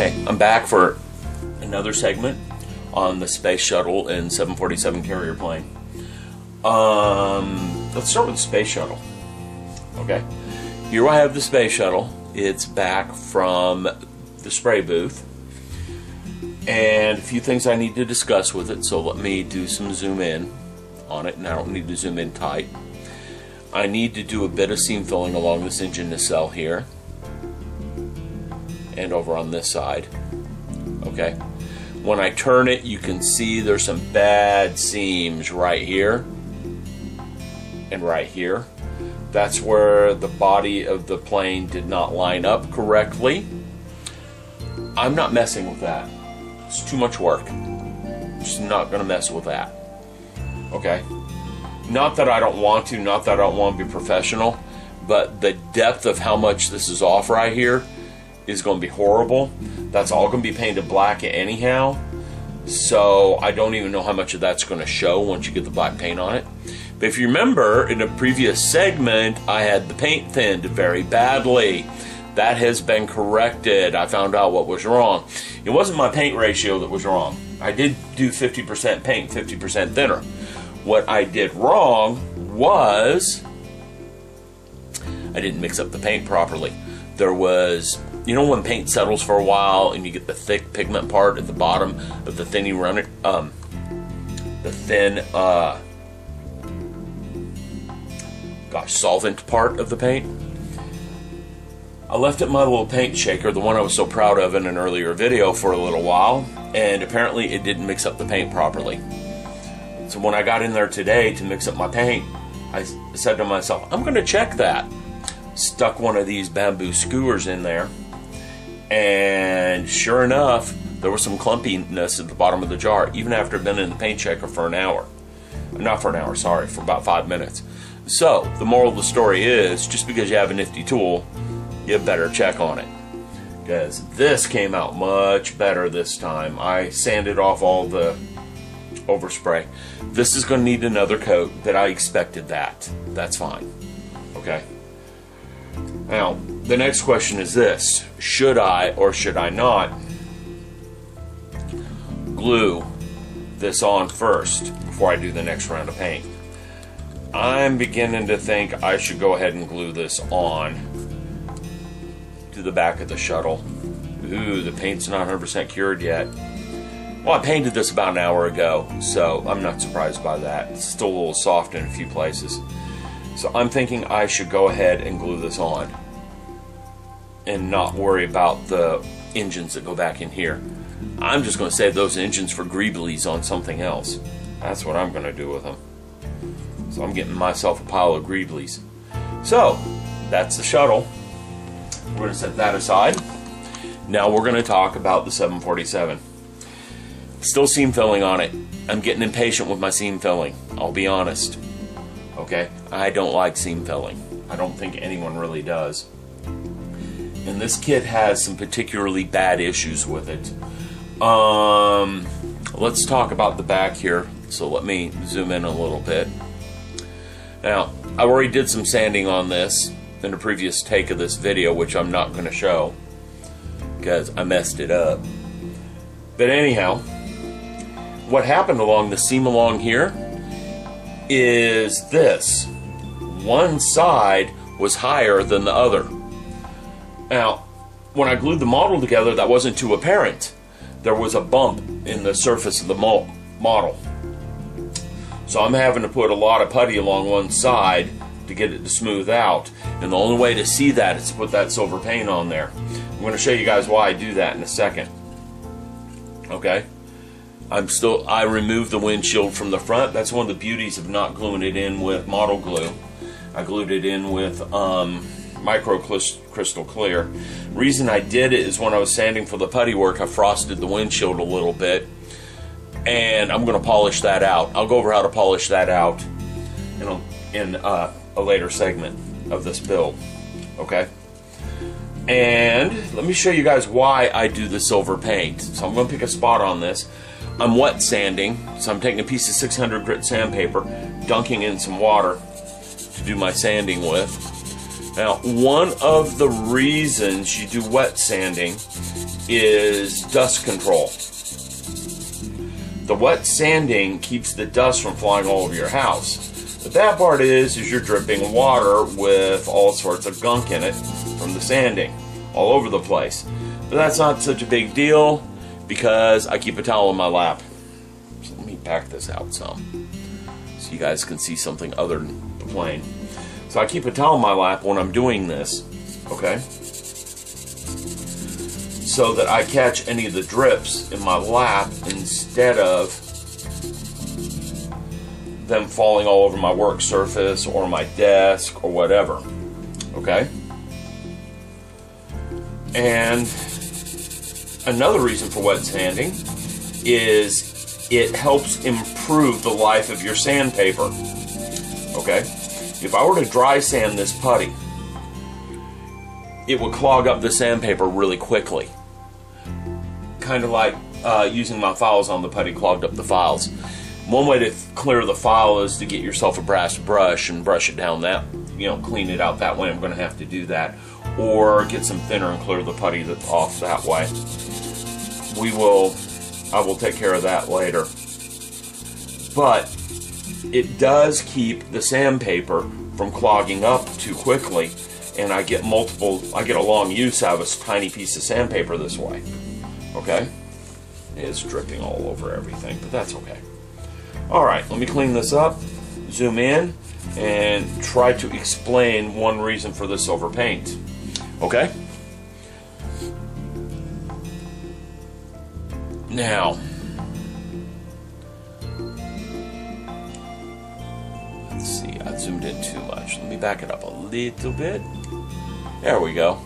Okay, I'm back for another segment on the Space Shuttle and 747 carrier plane. Let's start with the Space Shuttle. Okay, here I have the Space Shuttle. It's back from the spray booth. And a few things I need to discuss with it, so let me do some zoom in on it, and I don't need to zoom in tight. I need to do a bit of seam filling along this engine nacelle here and over on this side. Okay, when I turn it, you can see there's some bad seams right here and right here. That's where the body of the plane did not line up correctly. I'm not messing with that. It's too much work. Just not going to mess with that. Okay? Not that I don't want to, not that I don't want to be professional, but the depth of how much this is off right here is going to be horrible. That's all going to be painted black anyhow, so I don't even know how much of that's going to show once you get the black paint on it. But if you remember, in a previous segment, I had the paint thinned very badly. That has been corrected. I found out what was wrong. It wasn't my paint ratio that was wrong. I did do 50% paint, 50% thinner. What I did wrong was I didn't mix up the paint properly. There was, you know, when paint settles for a while and you get the thick pigment part at the bottom of the thinning runner, the thin, solvent part of the paint. I left it in my little paint shaker, the one I was so proud of in an earlier video, for a little while, and apparently it didn't mix up the paint properly. So when I got in there today to mix up my paint, I said to myself, I'm going to check that. Stuck one of these bamboo skewers in there, and sure enough, there was some clumpiness at the bottom of the jar, even after it had been in the paint shaker for an hour. Not for an hour, sorry, for about 5 minutes. So, the moral of the story is, just because you have a nifty tool, you better check on it, because this came out much better this time. I sanded off all the overspray. This is going to need another coat, but I expected that. That's fine. Okay. Now, the next question is this: should I or should I not glue this on first before I do the next round of paint? I'm beginning to think I should go ahead and glue this on to the back of the shuttle. Ooh, the paint's not 100% cured yet. Well, I painted this about an hour ago, so I'm not surprised by that. It's still a little soft in a few places. So I'm thinking I should go ahead and glue this on and not worry about the engines that go back in here. I'm just going to save those engines for greeblies on something else. That's what I'm going to do with them. So I'm getting myself a pile of greeblies. So, that's the shuttle. We're going to set that aside. Now we're going to talk about the 747. Still seam filling on it. I'm getting impatient with my seam filling. I'll be honest. Okay? I don't like seam filling. I don't think anyone really does. And this kit has some particularly bad issues with it. Let's talk about the back here. So let me zoom in a little bit. Now, I already did some sanding on this in a previous take of this video, which I'm not going to show because I messed it up. But anyhow, what happened along the seam along here is this: one side was higher than the other. Now, when I glued the model together, that wasn't too apparent. There was a bump in the surface of the model. So I'm having to put a lot of putty along one side to get it to smooth out. And the only way to see that is to put that silver paint on there. I'm going to show you guys why I do that in a second. Okay? I removed the windshield from the front. That's one of the beauties of not gluing it in with model glue. I glued it in with micro crystal clear. Reason I did it is when I was sanding for the putty work, I frosted the windshield a little bit. And I'm going to polish that out. I'll go over how to polish that out in a later segment of this build. Okay? And let me show you guys why I do the silver paint. So I'm going to pick a spot on this. I'm wet sanding, so I'm taking a piece of 600 grit sandpaper, dunking in some water to do my sanding with. Now, one of the reasons you do wet sanding is dust control. The wet sanding keeps the dust from flying all over your house. The bad part is you're dripping water with all sorts of gunk in it from the sanding all over the place. But that's not such a big deal because I keep a towel in my lap. So let me back this out some so you guys can see something other than the plane. So I keep a towel in my lap when I'm doing this, okay? So that I catch any of the drips in my lap instead of them falling all over my work surface or my desk or whatever, okay? And another reason for wet sanding is it helps improve the life of your sandpaper, okay? If I were to dry sand this putty, it would clog up the sandpaper really quickly. Kind of like using my files on the putty clogged up the files. One way to clear the file is to get yourself a brass brush and brush it down that, clean it out that way. I'm going to have to do that. Or get some thinner and clear the putty that's off that way. I will take care of that later. But it does keep the sandpaper from clogging up too quickly, and I get a long use out of a tiny piece of sandpaper this way. Okay? It's dripping all over everything, but that's okay. Alright, let me clean this up, zoom in, and try to explain one reason for the silver paint. Okay? Now, let's see, I zoomed in too much. Let me back it up a little bit. There we go.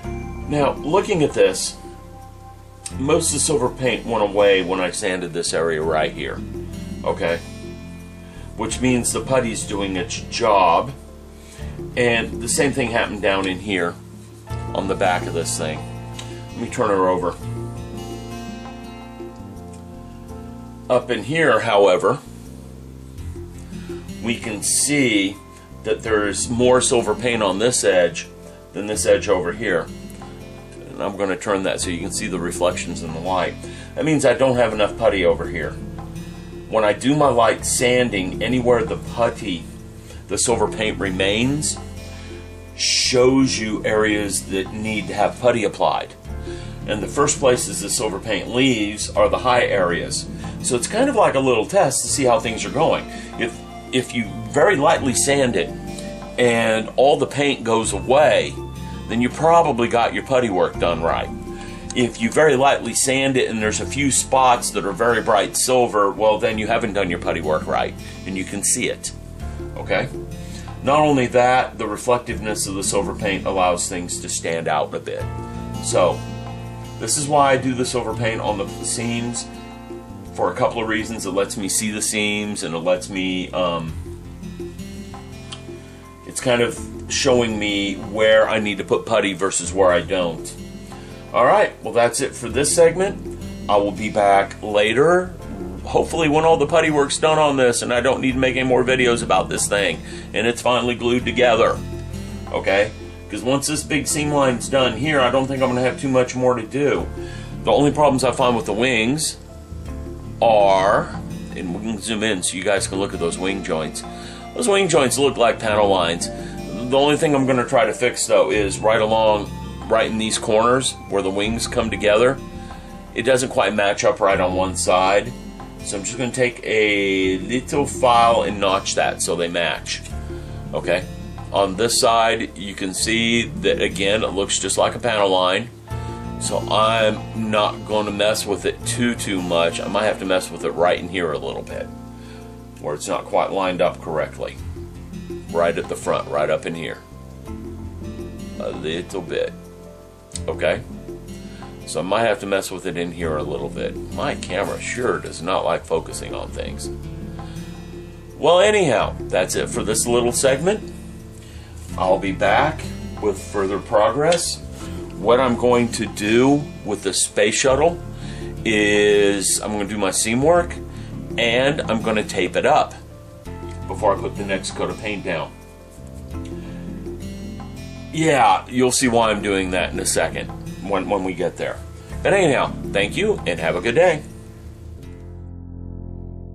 Now, looking at this, most of the silver paint went away when I sanded this area right here. Okay? Which means the putty's doing its job. And the same thing happened down in here on the back of this thing. Let me turn her over. Up in here, however, we can see that there's more silver paint on this edge than this edge over here. And I'm going to turn that so you can see the reflections in the light. That means I don't have enough putty over here. When I do my light sanding, anywhere the silver paint remains, shows you areas that need to have putty applied. And the first places the silver paint leaves are the high areas. So it's kind of like a little test to see how things are going. If you very lightly sand it and all the paint goes away, then you probably got your putty work done right. If you very lightly sand it and there's a few spots that are very bright silver, well then you haven't done your putty work right, and you can see it. Okay? Not only that, the reflectiveness of the silver paint allows things to stand out a bit. So, this is why I do the silver paint on the seams, for a couple of reasons. It lets me see the seams, and it lets me, it's kind of showing me where I need to put putty versus where I don't. Alright, well that's it for this segment. I will be back later, hopefully when all the putty work's done on this and I don't need to make any more videos about this thing and it's finally glued together. Okay? Because once this big seam line's done here, I don't think I'm going to have too much more to do. The only problems I find with the wings are, and we can zoom in so you guys can look at those wing joints. Those wing joints look like panel lines. The only thing I'm going to try to fix though is right in these corners where the wings come together, it doesn't quite match up right on one side. So I'm just going to take a little file and notch that so they match. Okay? On this side, you can see that again, it looks just like a panel line. So I'm not going to mess with it too much. I might have to mess with it right in here a little bit, where it's not quite lined up correctly. Right at the front, right up in here. A little bit. Okay? So I might have to mess with it in here a little bit. My camera sure does not like focusing on things. Well, anyhow, that's it for this little segment. I'll be back with further progress. What I'm going to do with the space shuttle is I'm going to do my seam work and I'm going to tape it up before I put the next coat of paint down. Yeah, you'll see why I'm doing that in a second when we get there. But anyhow, thank you and have a good day.